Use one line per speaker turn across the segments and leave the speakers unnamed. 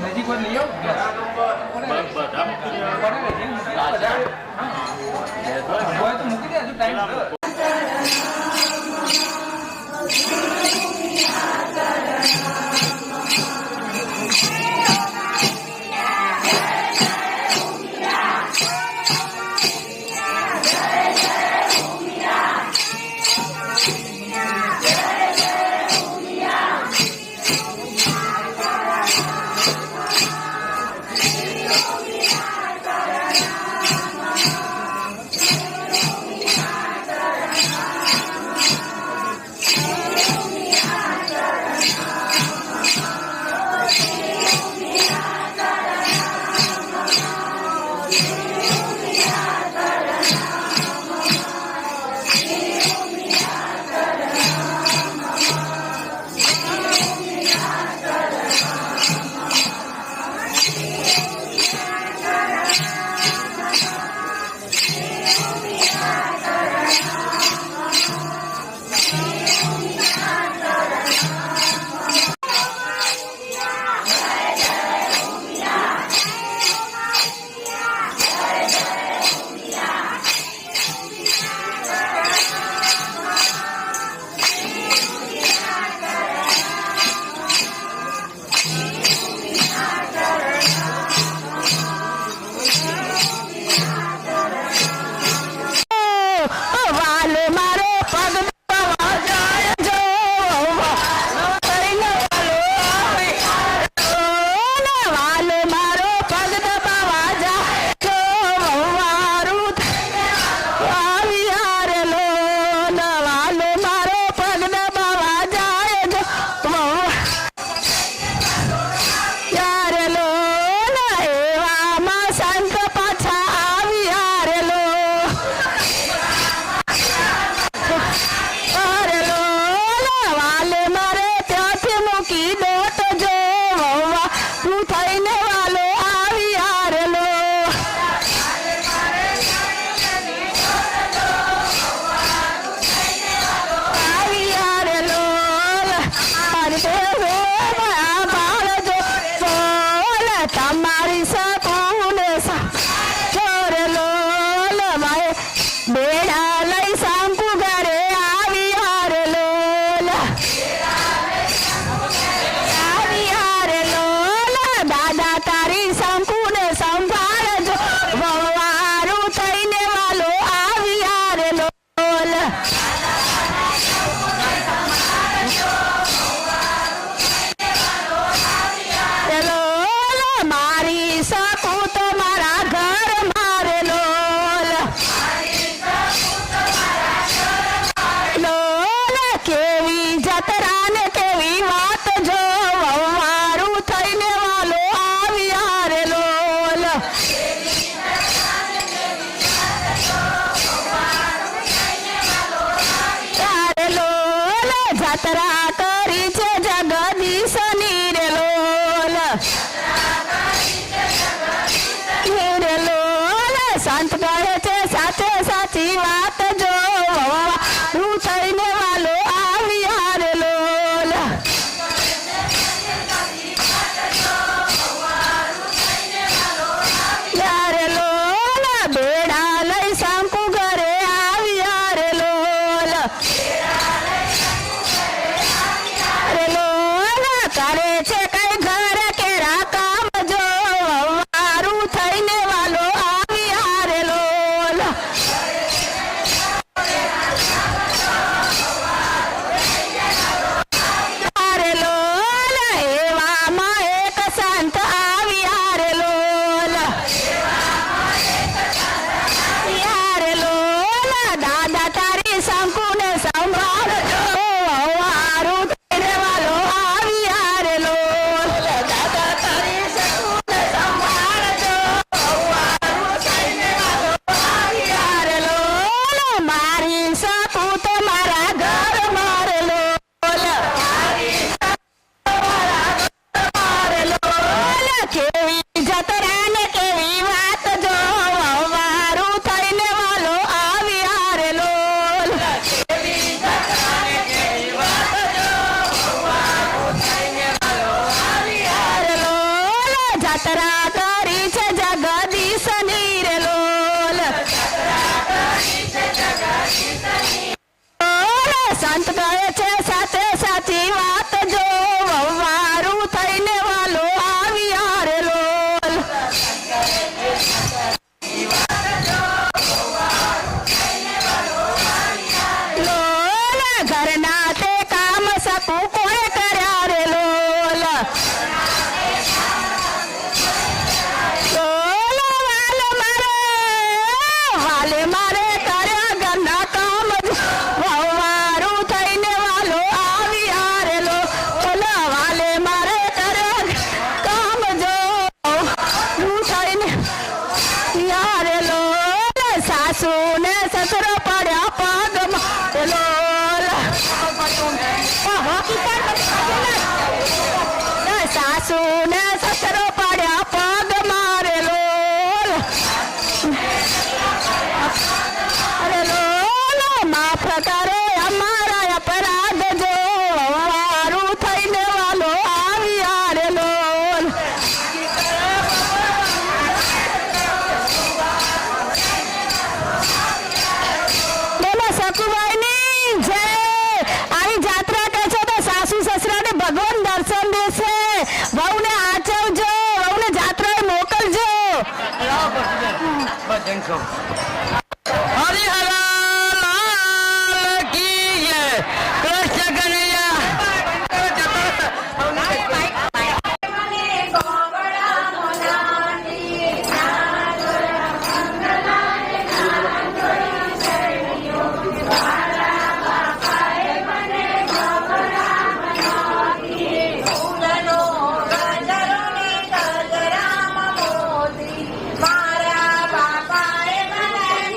નજીક લઈ આવો તો મૂકી દે હજુ ટાઈમ
જાત્રા કરી છે જગદીશની રે લોલ સંત કહે છે સાચે સાચી વાત જો વવારું થઈને વાલો આવ્યા રે લોલ લોલ ઘરના તે કામ સપુ કોણે કર્યા રે લોલ લોલ વાલે મારે કર્યા ઘરના કામ વવારું થઈને વાલો આવ્યા રે લોલ વાલે મારે કર્યા કામ જો થઈને યારે લોલ સાસુ ને સસરો પડ્યા પગમાં લોલ સાસુ ને સસરો પડ્યા પગમાં રે લોલ અરે લોલ માફ કરે અમારા અપરાધ જો વારું થઈને વાલો આવ્યા રે લોલ બોલો સકુભાઈની જય આવી જાત્રા કહે છે તો સાસુ સસરાને ભગવાન દર્શન દેશે વહુને આચવજો વહુને જાત્રાએ મોકલજો હરિહરાલાલ કી જય કૃષ્ણ કનૈયા
મારા બાપાએ મને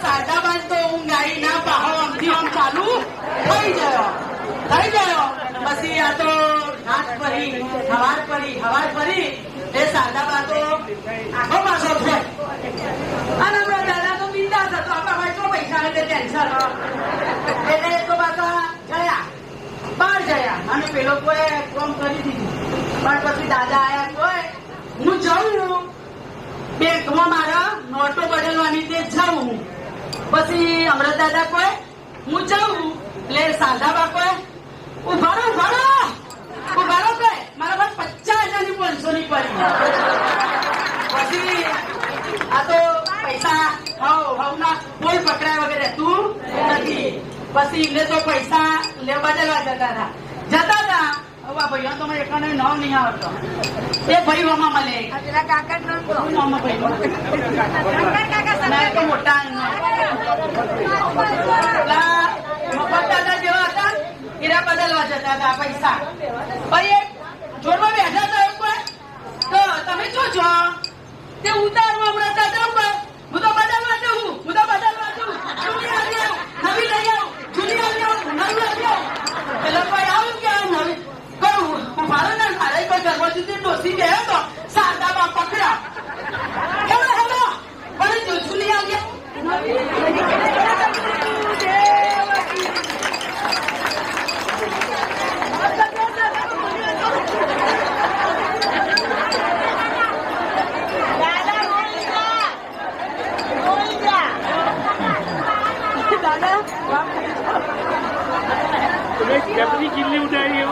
સાદાબાન તો ઊંઘ
થઈ ગયો પછી આ તો રાત પડી હવાર પડી એ સાદા બાતો આખો પાછો થાય અને આપણા દાદા તો બિંદાસ હતો આપણા ભાઈ તો પૈસા એટલે ટેન્શન એટલે એ તો પાછા ગયા બહાર ગયા અને પેલો કોઈ કામ કરી દીધું પણ પછી દાદા આયા કોઈ હું જઉં બેંકમાં મારા નોટો બદલવાની તે જાઉં પછી અમૃત દાદા કોઈ હું જાઉં એટલે સાદા બાપા ઉભારો કઈ મારા પાસે 50,000 ની 500 ની પડી પછી આ તો પૈસા હવના બોલ પકડાય વગેરે તું નથી પછી એમને તો પૈસા બદલવા જતા હતા હવે ભાઈઓ તો મને એકાને નામ નહીં આવડતો એ ભાઈ મામા મળે મામા ભાઈ મોટા દાદા જેવા હતા હીરા બદલવા જતા હતા પૈસા ભાઈ જોડમાં બેઠા હતા કોઈ તો તમે શું છો તે ઉતારમાં હમણાં દાદા ઉપર હું તો બદલવા જઉં જૂની આવી આવું નવી લઈ આવું જૂની આવી આવું નવી આવી આવું એટલે કોઈ આવું કે નવી કહું મારો ને મારે કોઈ ઘરમાં સુધી ડોસી ગયો તો સાદા બા પકડ્યા હેલો મને જૂની આવી
कितनी चिल्ली उठाई